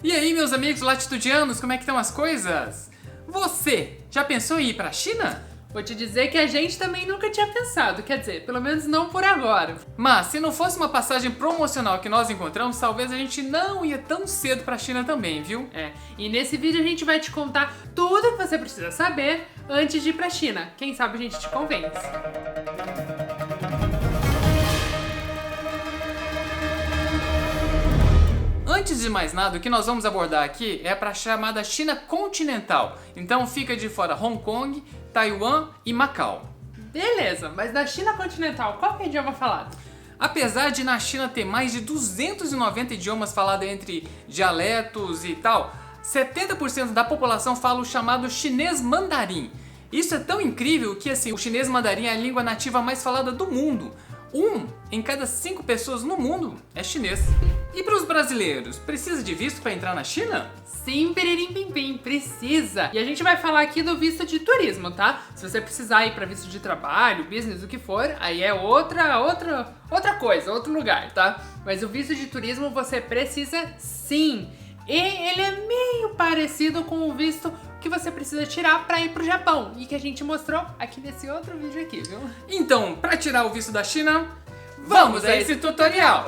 E aí, meus amigos latitudianos, como é que estão as coisas? Você já pensou em ir pra China? Vou te dizer que a gente também nunca tinha pensado, quer dizer, pelo menos não por agora. Mas se não fosse uma passagem promocional que nós encontramos, talvez a gente não ia tão cedo pra China também, viu? E nesse vídeo a gente vai te contar tudo que você precisa saber antes de ir pra China. Quem sabe a gente te convence. Antes de mais nada, o que nós vamos abordar aqui é para a chamada China continental. Então fica de fora Hong Kong, Taiwan e Macau. Beleza, mas na China continental, qual que é o idioma falado? Apesar de na China ter mais de 290 idiomas falados entre dialetos e tal, 70% da população fala o chamado chinês mandarim. Isso é tão incrível que assim, o chinês mandarim é a língua nativa mais falada do mundo. 1 em cada 5 pessoas no mundo é chinês. E para os brasileiros, precisa de visto para entrar na China? Sim, peririm pim pim, precisa. E a gente vai falar aqui do visto de turismo, tá? Se você precisar ir para visto de trabalho, business, o que for, aí é outra coisa, outro lugar, tá? Mas o visto de turismo você precisa sim. E ele é meio parecido com o visto que você precisa tirar para ir pro Japão e que a gente mostrou aqui nesse outro vídeo aqui, viu? Então, para tirar o visto da China, vamos a esse tutorial!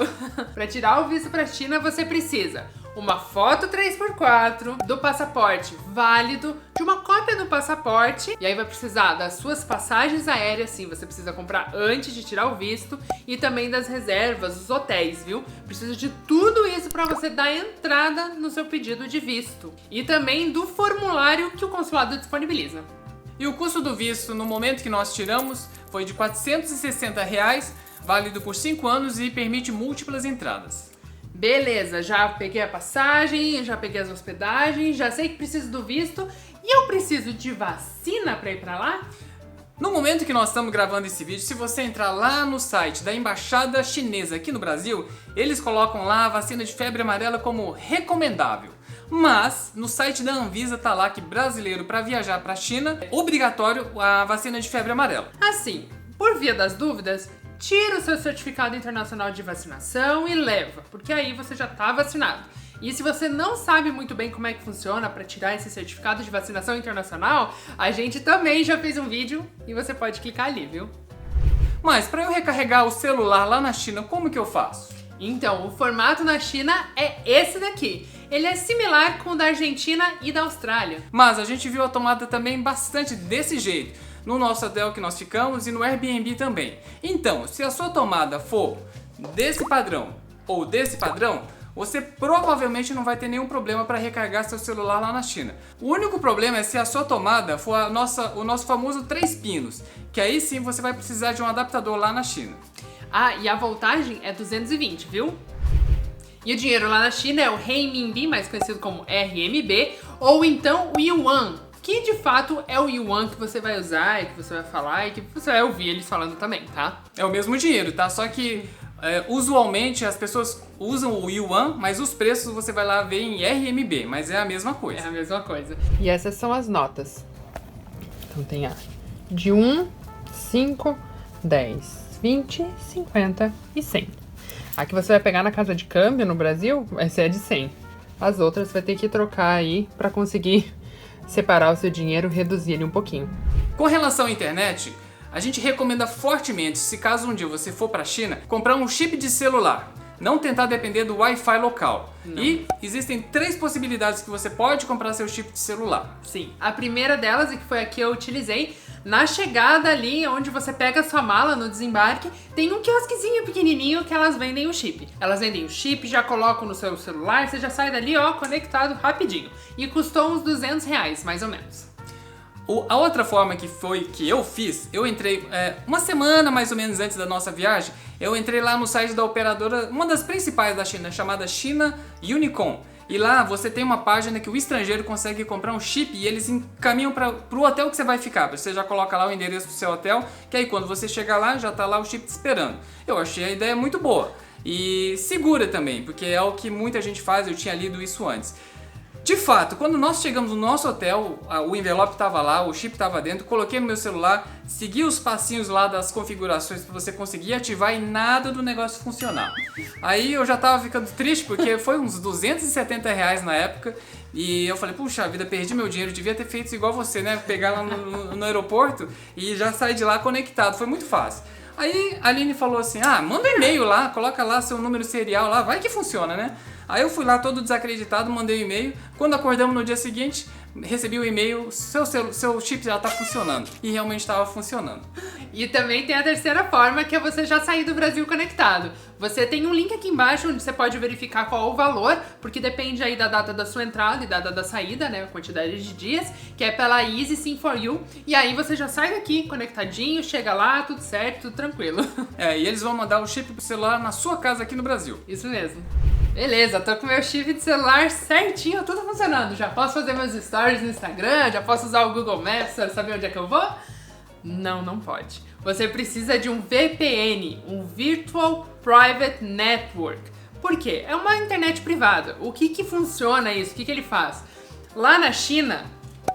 Para tirar o visto para a China, você precisa uma foto 3x4 do passaporte válido, de uma cópia do passaporte, e aí vai precisar das suas passagens aéreas, sim, você precisa comprar antes de tirar o visto, e também das reservas, os hotéis, viu? Precisa de tudo isso para você dar entrada no seu pedido de visto. E também do formulário que o consulado disponibiliza. E o custo do visto no momento que nós tiramos foi de R$460, válido por 5 anos e permite múltiplas entradas. Beleza, já peguei a passagem, já peguei as hospedagens, já sei que preciso do visto e eu preciso de vacina para ir para lá? No momento que nós estamos gravando esse vídeo, se você entrar lá no site da Embaixada Chinesa aqui no Brasil, eles colocam lá a vacina de febre amarela como recomendável. Mas no site da Anvisa tá lá que brasileiro para viajar para a China é obrigatório a vacina de febre amarela. Assim, por via das dúvidas, tira o seu certificado internacional de vacinação e leva, porque aí você já tá vacinado. E se você não sabe muito bem como é que funciona para tirar esse certificado de vacinação internacional, a gente também já fez um vídeo e você pode clicar ali, viu? Mas para eu recarregar o celular lá na China, como que eu faço? Então, o formato na China é esse daqui. Ele é similar com o da Argentina e da Austrália. Mas a gente viu a tomada também bastante desse jeito, no nosso hotel que nós ficamos e no Airbnb também. Então, se a sua tomada for desse padrão ou desse padrão, você provavelmente não vai ter nenhum problema para recarregar seu celular lá na China. O único problema é se a sua tomada for o nosso famoso 3 pinos, que aí sim você vai precisar de um adaptador lá na China. Ah, e a voltagem é 220, viu? E o dinheiro lá na China é o renminbi, mais conhecido como RMB, ou então o yuan, que de fato é o yuan que você vai usar e que você vai falar e que você vai ouvir eles falando também, tá? É o mesmo dinheiro, tá? Só que usualmente as pessoas usam o yuan, mas os preços você vai lá ver em RMB, mas é a mesma coisa. É a mesma coisa. E essas são as notas. Então tem a de 1, 5, 10, 20, 50 e 100. A que você vai pegar na casa de câmbio no Brasil vai ser a de 100. As outras você vai ter que trocar aí pra conseguir separar o seu dinheiro e reduzir ele um pouquinho. Com relação à internet, a gente recomenda fortemente, se caso um dia você for para a China, comprar um chip de celular. Não tentar depender do Wi-Fi local. Não. E existem 3 possibilidades que você pode comprar seu chip de celular. Sim, a primeira delas, e que foi a que eu utilizei, na chegada ali onde você pega a sua mala no desembarque, tem um quiosquezinho pequenininho que elas vendem o chip. Elas vendem o chip, já colocam no seu celular, você já sai dali, ó, conectado rapidinho. E custou uns R$200, mais ou menos. A outra forma que eu fiz, eu entrei uma semana mais ou menos antes da nossa viagem, eu entrei lá no site da operadora, uma das principais da China, chamada China Unicom. E lá você tem uma página que o estrangeiro consegue comprar um chip e eles encaminham para o hotel que você vai ficar. Você já coloca lá o endereço do seu hotel, que aí quando você chegar lá, já tá lá o chip te esperando. Eu achei a ideia muito boa e segura também, porque é o que muita gente faz, eu tinha lido isso antes. De fato, quando nós chegamos no nosso hotel, o envelope estava lá, o chip estava dentro, coloquei no meu celular, segui os passinhos lá das configurações para você conseguir ativar e nada do negócio funcionar. Aí eu já tava ficando triste porque foi uns R$ 270 na época e eu falei, puxa vida, perdi meu dinheiro, devia ter feito igual você, né? Pegar lá no aeroporto e já sair de lá conectado, foi muito fácil. Aí a Aline falou assim, manda um e-mail lá, coloca lá seu número serial lá, vai que funciona, né? Aí eu fui lá todo desacreditado, mandei um e-mail. Quando acordamos no dia seguinte, recebi o e-mail, seu chip já tá funcionando. E realmente estava funcionando. E também tem a terceira forma, que é você já sair do Brasil conectado. Você tem um link aqui embaixo onde você pode verificar qual o valor, porque depende aí da data da sua entrada e da data da saída, né, a quantidade de dias, que é pela Easy Sim for You. E aí você já sai daqui conectadinho, chega lá, tudo certo, tudo tranquilo. E eles vão mandar o chip pro celular na sua casa aqui no Brasil. Isso mesmo. Beleza, tô com meu chip de celular certinho, tudo funcionando. Já posso fazer meus stories no Instagram, já posso usar o Google Maps para saber onde é que eu vou? Não, não pode. Você precisa de um VPN, um Virtual Private Network. Por quê? É uma internet privada. O que funciona isso? O que ele faz? Lá na China,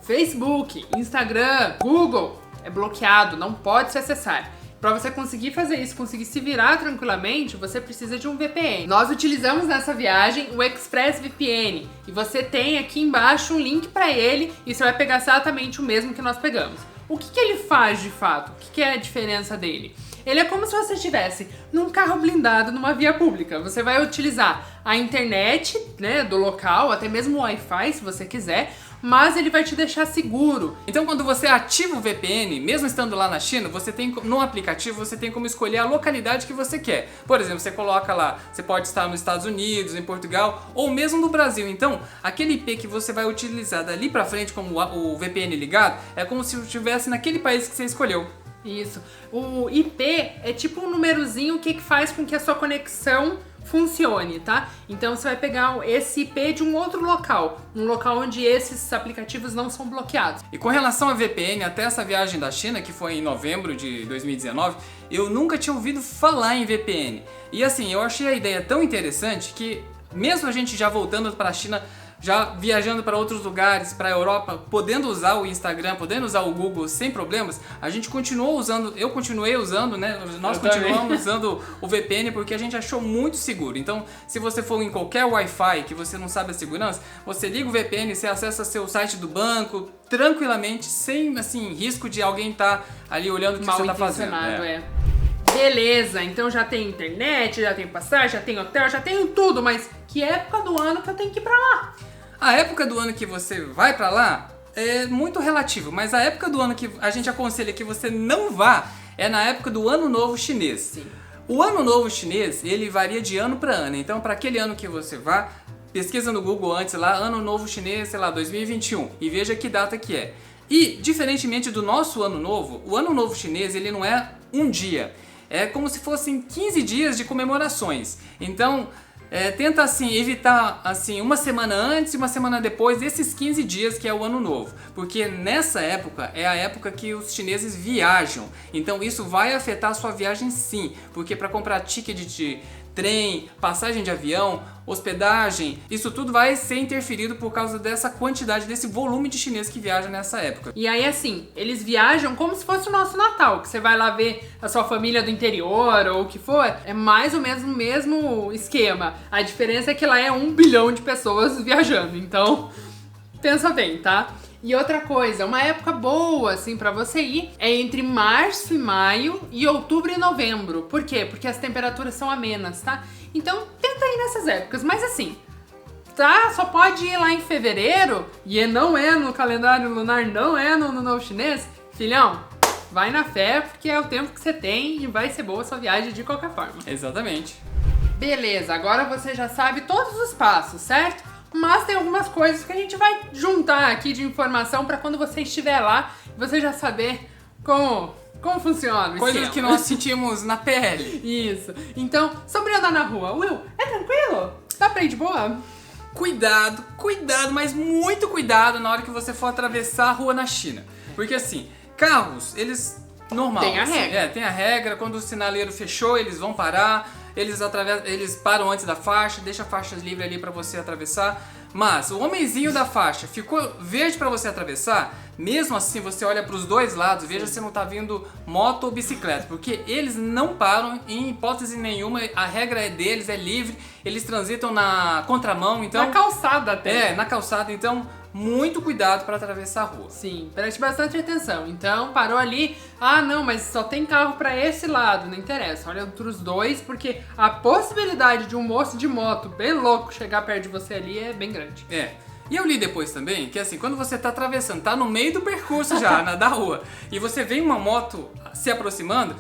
Facebook, Instagram, Google é bloqueado, não pode se acessar. Para você conseguir fazer isso, conseguir se virar tranquilamente, você precisa de um VPN. Nós utilizamos nessa viagem o ExpressVPN e você tem aqui embaixo um link para ele e você vai pegar exatamente o mesmo que nós pegamos. O que ele faz de fato? O que é a diferença dele? Ele é como se você estivesse num carro blindado numa via pública. Você vai utilizar a internet, né, do local, até mesmo o Wi-Fi, se você quiser, mas ele vai te deixar seguro. Então quando você ativa o VPN, mesmo estando lá na China, você tem no aplicativo, você tem como escolher a localidade que você quer. Por exemplo, você coloca lá, você pode estar nos Estados Unidos, em Portugal ou mesmo no Brasil. Então, aquele IP que você vai utilizar dali pra frente como o VPN ligado, é como se estivesse naquele país que você escolheu. Isso. O IP é tipo um numerozinho que faz com que a sua conexão funcione, tá? Então você vai pegar esse IP de um outro local, um local onde esses aplicativos não são bloqueados. E com relação a VPN, até essa viagem da China, que foi em novembro de 2019, eu nunca tinha ouvido falar em VPN. E assim, eu achei a ideia tão interessante que, mesmo a gente já voltando para a China, já viajando para outros lugares, para a Europa, podendo usar o Instagram, podendo usar o Google sem problemas, a gente continuou usando, eu continuei usando, né? Nós continuamos usando o VPN porque a gente achou muito seguro. Então, se você for em qualquer Wi-Fi que você não sabe a segurança, você liga o VPN, você acessa seu site do banco tranquilamente, sem assim risco de alguém estar ali olhando o que você está fazendo. Beleza, então já tem internet, já tem passagem, já tem hotel, já tenho tudo, mas que época do ano que eu tenho que ir pra lá? A época do ano que você vai pra lá é muito relativo, mas a época do ano que a gente aconselha que você não vá é na época do Ano Novo Chinês. Sim. O Ano Novo Chinês, ele varia de ano para ano, então para aquele ano que você vá, pesquisa no Google antes lá, Ano Novo Chinês, sei lá, 2021, e veja que data que é. E, diferentemente do nosso Ano Novo, o Ano Novo Chinês, ele não é um dia, é como se fossem 15 dias de comemorações. Então, tenta assim evitar assim uma semana antes e uma semana depois desses 15 dias que é o Ano Novo, porque nessa época é a época que os chineses viajam, então isso vai afetar a sua viagem sim, porque para comprar ticket de trem, passagem de avião, hospedagem, isso tudo vai ser interferido por causa dessa quantidade, desse volume de chineses que viajam nessa época. E aí assim, eles viajam como se fosse o nosso Natal, que você vai lá ver a sua família do interior ou o que for, é mais ou menos o mesmo esquema. A diferença é que lá é 1 bilhão de pessoas viajando, então pensa bem, tá? E outra coisa, uma época boa, assim, pra você ir é entre março e maio e outubro e novembro. Por quê? Porque as temperaturas são amenas, tá? Então, tenta ir nessas épocas. Mas assim, tá? Só pode ir lá em fevereiro e não é no calendário lunar, não é no Ano Novo Chinês. Filhão, vai na fé, porque é o tempo que você tem e vai ser boa a sua viagem de qualquer forma. Exatamente. Beleza, agora você já sabe todos os passos, certo? Mas tem algumas coisas que a gente vai juntar aqui de informação para quando você estiver lá, você já saber como funciona. Coisas que nós sentimos na pele. Isso. Então, sobre andar na rua, Will, é tranquilo? Dá pra ir de boa? Cuidado, mas muito cuidado na hora que você for atravessar a rua na China. Porque assim, carros, eles normal. Tem a regra. Tem a regra, quando o sinaleiro fechou, eles vão parar. Eles param antes da faixa, deixa faixas livres ali para você atravessar. Mas o homenzinho da faixa ficou verde para você atravessar, mesmo assim você olha para os dois lados, veja se não tá vindo moto ou bicicleta, porque eles não param em hipótese nenhuma, a regra é deles, é livre, eles transitam na contramão, então... Na calçada até. É, na calçada, então muito cuidado para atravessar a rua. Sim, preste bastante atenção. Então, parou ali, ah não, mas só tem carro para esse lado, não interessa, olha pros dois, porque a possibilidade de um moço de moto bem louco chegar perto de você ali é bem grande. É. E eu li depois também que assim, quando você tá atravessando, tá no meio do percurso já, da rua, e você vê uma moto se aproximando,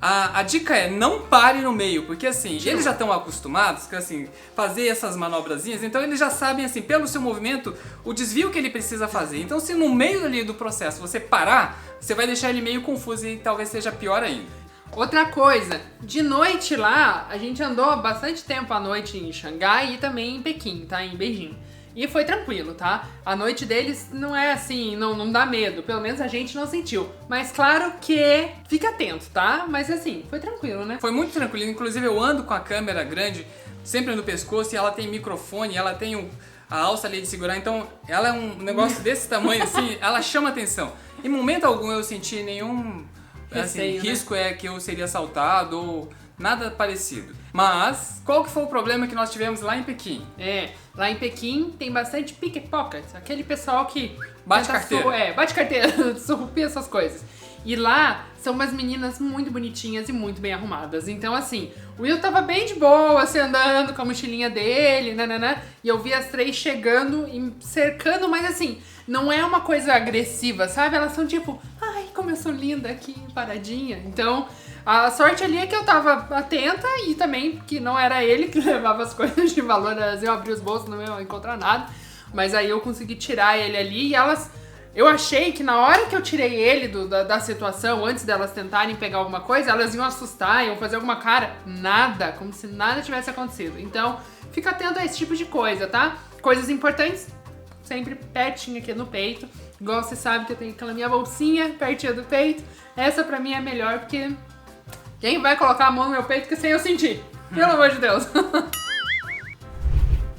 a dica é não pare no meio, porque assim, eles já estão acostumados com assim, fazer essas manobrazinhas, então eles já sabem assim, pelo seu movimento, o desvio que ele precisa fazer. Então se no meio ali do processo você parar, você vai deixar ele meio confuso e talvez seja pior ainda. Outra coisa, de noite lá, a gente andou bastante tempo à noite em Xangai e também em Pequim, tá? Em Beijing. E foi tranquilo, tá? A noite deles não é assim, não dá medo. Pelo menos a gente não sentiu. Mas claro que fica atento, tá? Mas assim, foi tranquilo, né? Foi muito tranquilo. Inclusive eu ando com a câmera grande sempre no pescoço e ela tem microfone, ela tem a alça ali de segurar. Então ela é um negócio desse tamanho assim, ela chama atenção. Em momento algum eu senti nenhum Receio, né? risco que eu seria assaltado ou nada parecido. Mas qual que foi o problema que nós tivemos lá em Pequim? Lá em Pequim tem bastante pickpocket, aquele pessoal que bate carteira. Bate carteira, surrupia essas coisas. E lá são umas meninas muito bonitinhas e muito bem arrumadas. Então assim, o Will tava bem de boa, assim, andando com a mochilinha dele, nananã, e eu vi as três chegando e cercando, mas assim, não é uma coisa agressiva, sabe? Elas são tipo, ai, como eu sou linda aqui, paradinha. Então, a sorte ali é que eu tava atenta e também que não era ele que levava as coisas de valor, eu abri os bolsos, não ia encontrar nada. Mas aí eu consegui tirar ele ali e elas... Eu achei que na hora que eu tirei ele da situação, antes delas tentarem pegar alguma coisa, elas iam assustar, iam fazer alguma cara. Nada, como se nada tivesse acontecido. Então, fica atento a esse tipo de coisa, tá? Coisas importantes, sempre pertinho aqui no peito. Igual você sabe que eu tenho aquela minha bolsinha pertinho do peito. Essa pra mim é melhor, porque quem vai colocar a mão no meu peito que sem eu sentir? Pelo amor de Deus.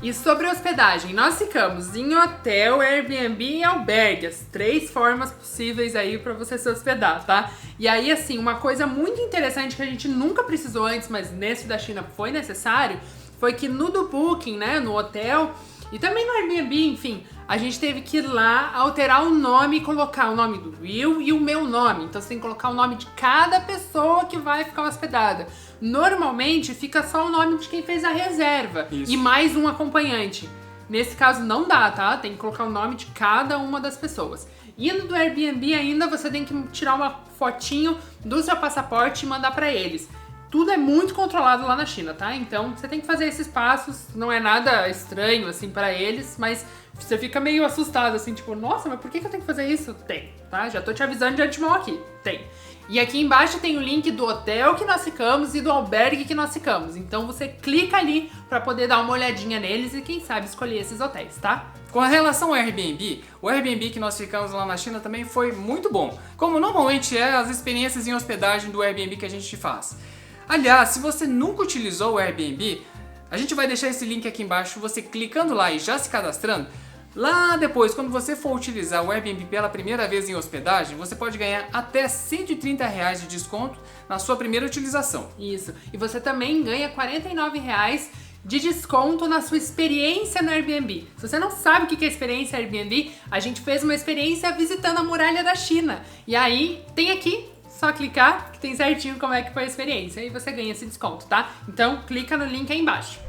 E sobre hospedagem, nós ficamos em hotel, Airbnb e albergue, as 3 formas possíveis aí pra você se hospedar, tá? E aí, assim, uma coisa muito interessante que a gente nunca precisou antes, mas nesse da China foi necessário, foi que no do Booking, né, no hotel, e também no Airbnb, enfim, a gente teve que ir lá alterar o nome e colocar o nome do Will e o meu nome. Então você tem que colocar o nome de cada pessoa que vai ficar hospedada. Normalmente fica só o nome de quem fez a reserva. Isso. E mais um acompanhante. Nesse caso não dá, tá? Tem que colocar o nome de cada uma das pessoas. E no do Airbnb ainda você tem que tirar uma fotinho do seu passaporte e mandar pra eles. Tudo é muito controlado lá na China, tá? Então você tem que fazer esses passos, não é nada estranho assim pra eles, mas você fica meio assustado assim, tipo, nossa, mas por que eu tenho que fazer isso? Tem, tá? Já tô te avisando de antemão aqui, tem. E aqui embaixo tem o link do hotel que nós ficamos e do albergue que nós ficamos. Então você clica ali pra poder dar uma olhadinha neles e quem sabe escolher esses hotéis, tá? Com relação ao Airbnb, o Airbnb que nós ficamos lá na China também foi muito bom, como normalmente é as experiências em hospedagem do Airbnb que a gente faz. Aliás, se você nunca utilizou o Airbnb, a gente vai deixar esse link aqui embaixo, você clicando lá e já se cadastrando, lá depois, quando você for utilizar o Airbnb pela primeira vez em hospedagem, você pode ganhar até R$130 de desconto na sua primeira utilização. Isso, e você também ganha R$49 de desconto na sua experiência no Airbnb. Se você não sabe o que é experiência Airbnb, a gente fez uma experiência visitando a muralha da China. E aí, tem aqui, só clicar que tem certinho como é que foi a experiência e você ganha esse desconto, tá? Então clica no link aí embaixo.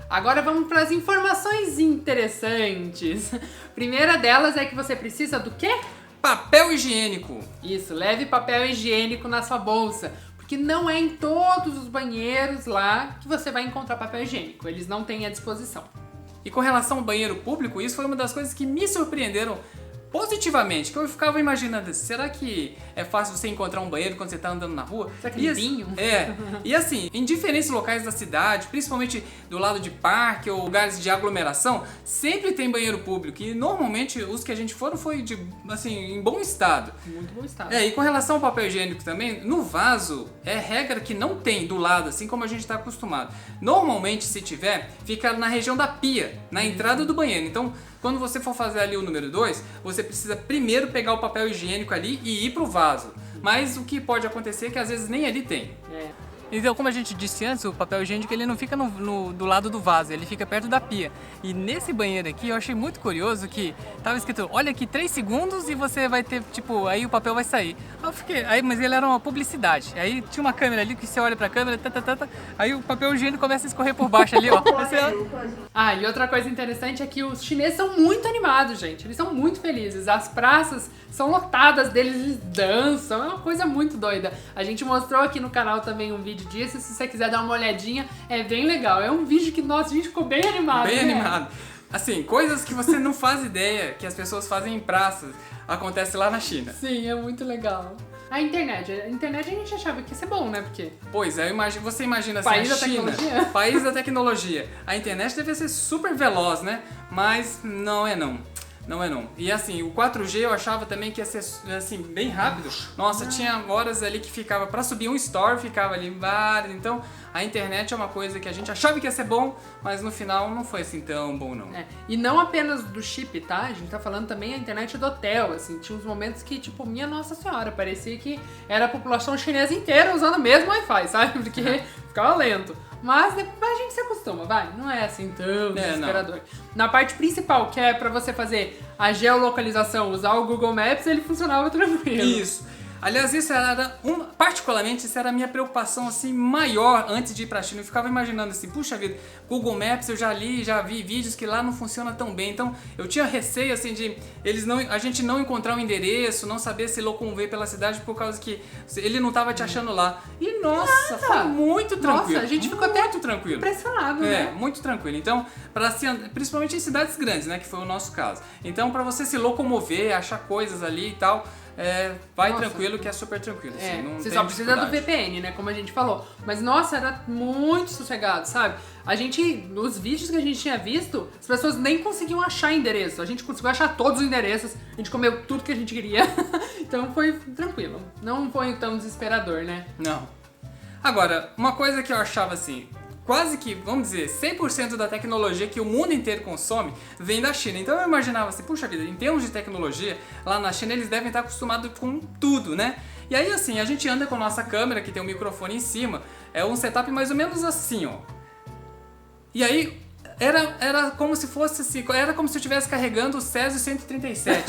Agora vamos para as informações interessantes. Primeira delas é que você precisa do quê? Papel higiênico. Isso, leve papel higiênico na sua bolsa, porque não é em todos os banheiros lá que você vai encontrar papel higiênico, eles não têm à disposição. E com relação ao banheiro público, isso foi uma das coisas que me surpreenderam positivamente, que eu ficava imaginando, será que é fácil você encontrar um banheiro quando você tá andando na rua? Será que limpinho? E assim, em diferentes locais da cidade, principalmente do lado de parque ou lugares de aglomeração, sempre tem banheiro público, e normalmente os que a gente foram foi em bom estado. Muito bom estado. E com relação ao papel higiênico também, no vaso é regra que não tem do lado, assim como a gente está acostumado. Normalmente, se tiver, fica na região da pia, na entrada do banheiro. Então, quando você for fazer ali o número 2, você precisa primeiro pegar o papel higiênico ali e ir pro vaso. Mas o que pode acontecer é que às vezes nem ali tem. Então, como a gente disse antes, o papel higiênico ele não fica do lado do vaso, ele fica perto da pia. E nesse banheiro aqui eu achei muito curioso que tava escrito, olha aqui 3 segundos e você vai ter, tipo, aí o papel vai sair. Mas ele era uma publicidade. Aí tinha uma câmera ali que você olha pra câmera, aí o papel higiênico começa a escorrer por baixo ali, ó. E outra coisa interessante é que os chineses são muito animados, gente. Eles são muito felizes. As praças são lotadas deles, eles dançam. É uma coisa muito doida. A gente mostrou aqui no canal também um vídeo disso. Se você quiser dar uma olhadinha, é bem legal. É um vídeo que, nossa, a gente ficou bem animado. Bem animado. Assim, coisas que você não faz ideia que as pessoas fazem em praças, acontece lá na China. Sim, é muito legal. A internet a gente achava que ia ser bom, né? Porque... Pois é, você imagina assim, país a da China, tecnologia. país da tecnologia. A internet deve ser super veloz, né? Mas não é não. Não é não. E assim, o 4G eu achava também que ia ser assim, bem rápido. Nossa, tinha horas ali que ficava, pra subir um story, ficava ali vários. Então, a internet é uma coisa que a gente achava que ia ser bom, mas no final não foi assim tão bom não. E não apenas do chip, tá? A gente tá falando também a internet do hotel, assim. Tinha uns momentos que, tipo, minha nossa senhora, parecia que era a população chinesa inteira usando o mesmo Wi-Fi, sabe? Porque ficava lento. Mas depois a gente se acostuma, vai. Não é assim tão desesperador. Na parte principal, que é pra você fazer a geolocalização, usar o Google Maps, ele funcionava tranquilo. Isso. Aliás, particularmente, isso era a minha preocupação assim, maior antes de ir pra China. Eu ficava imaginando assim, puxa vida, Google Maps eu já vi vídeos que lá não funciona tão bem. Então eu tinha receio assim de a gente não encontrar um endereço, não saber se locomover pela cidade por causa que ele não tava te achando lá. E nossa, foi muito tranquilo. Nossa, a gente ficou até muito tranquilo. Impressionado, né? Muito tranquilo. Então, principalmente em cidades grandes, né, que foi o nosso caso. Então, pra você se locomover, achar coisas ali e tal, vai tranquilo, que é super tranquilo. Assim, não você tem só precisa do dificuldade. VPN, né? Como a gente falou. Mas nossa, era muito sossegado, sabe? Nos vídeos que a gente tinha visto, as pessoas nem conseguiam achar endereço. A gente conseguiu achar todos os endereços, a gente comeu tudo que a gente queria. Então foi tranquilo. Não foi tão desesperador, né? Não. Agora, uma coisa que eu achava assim, quase que, vamos dizer, 100% da tecnologia que o mundo inteiro consome vem da China. Então eu imaginava assim, puxa vida, em termos de tecnologia, lá na China eles devem estar acostumados com tudo, né? E aí assim, a gente anda com a nossa câmera, que tem um microfone em cima, é um setup mais ou menos assim, ó. E aí, era como se fosse assim, era como se eu estivesse carregando o Césio 137.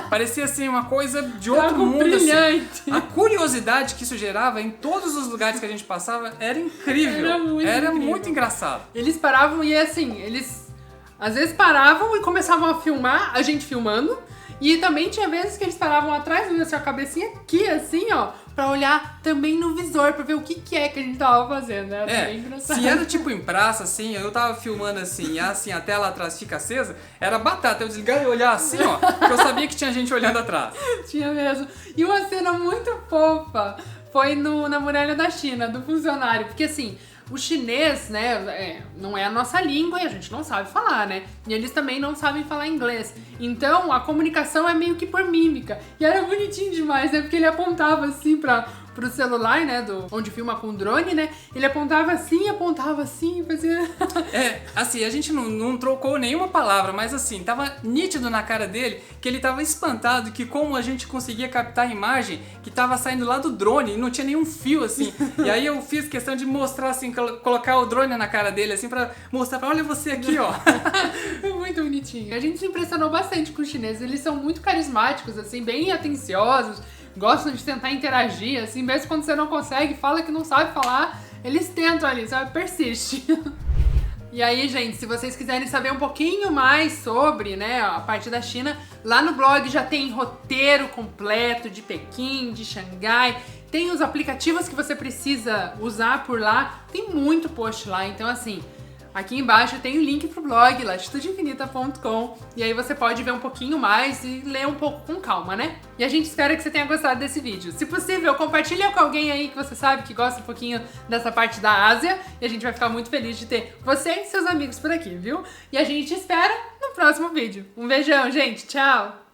Parecia assim uma coisa de outro mundo. Brilhante. Assim. A curiosidade que isso gerava em todos os lugares que a gente passava era incrível. Era muito engraçado. Eles paravam e assim, eles às vezes paravam e começavam a filmar, a gente filmando. E também tinha vezes que eles paravam atrás, viam a cabecinha aqui, assim, ó, pra olhar também no visor, pra ver o que é que a gente tava fazendo, né? Era bem engraçado. Se era tipo em praça, assim, eu tava filmando assim, e assim, a tela atrás fica acesa, era batata, eu desligar e olhar assim, ó, porque eu sabia que tinha gente olhando atrás. Tinha mesmo. E uma cena muito fofa foi na Muralha da China, do funcionário, porque assim... O chinês, né, não é a nossa língua e a gente não sabe falar, né? E eles também não sabem falar inglês. Então, a comunicação é meio que por mímica. E era bonitinho demais, né? Porque ele apontava assim pro celular, né, onde filma com drone, né? Ele apontava assim, fazia... Assim, a gente não trocou nenhuma palavra, mas assim, tava nítido na cara dele que ele tava espantado que como a gente conseguia captar a imagem que tava saindo lá do drone e não tinha nenhum fio, assim. E aí eu fiz questão de mostrar, assim, colocar o drone na cara dele, assim, pra mostrar, olha você aqui, ó. Muito bonitinho. A gente se impressionou bastante com os chineses, eles são muito carismáticos, assim, bem atenciosos, gostam de tentar interagir, assim, mesmo quando você não consegue, fala que não sabe falar, eles tentam ali, sabe? Persiste. E aí, gente, se vocês quiserem saber um pouquinho mais sobre, né, a parte da China, lá no blog já tem roteiro completo de Pequim, de Xangai, tem os aplicativos que você precisa usar por lá, tem muito post lá, então assim... Aqui embaixo tem o link pro blog, latitudeinfinita.com, e aí você pode ver um pouquinho mais e ler um pouco com calma, né? E a gente espera que você tenha gostado desse vídeo. Se possível, compartilha com alguém aí que você sabe que gosta um pouquinho dessa parte da Ásia, e a gente vai ficar muito feliz de ter você e seus amigos por aqui, viu? E a gente espera no próximo vídeo. Um beijão, gente! Tchau!